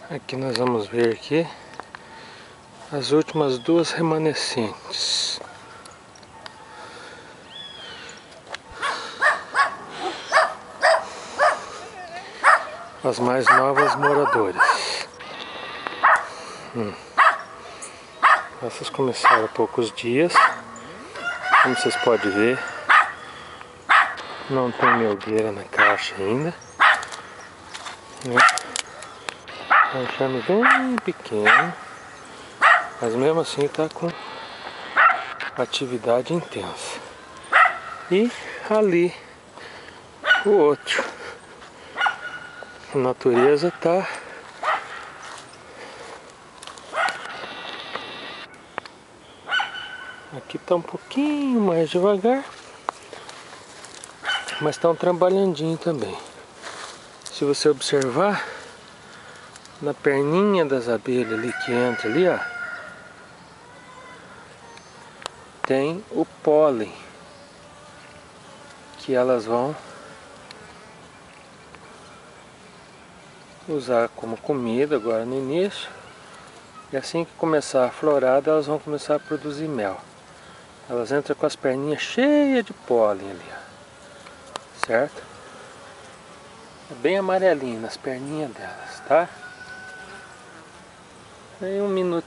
Aqui nós vamos ver aqui as últimas duas remanescentes. As mais novas moradoras. Essas começaram há poucos dias. Como vocês podem ver, não tem melgueira na caixa ainda, né? É um enxame bem pequeno, mas mesmo assim está com atividade intensa. E ali o outro. A natureza está aqui, está um pouquinho mais devagar, mas está um trabalhandinho também. Se você observar na perninha das abelhas ali que entra ali, ó, tem o pólen que elas vão usar como comida agora no início, e assim que começar a florada elas vão começar a produzir mel. Elas entram com as perninhas cheias de pólen ali, ó, certo? É bem amarelinho nas perninhas delas, tá? Aí um minuto.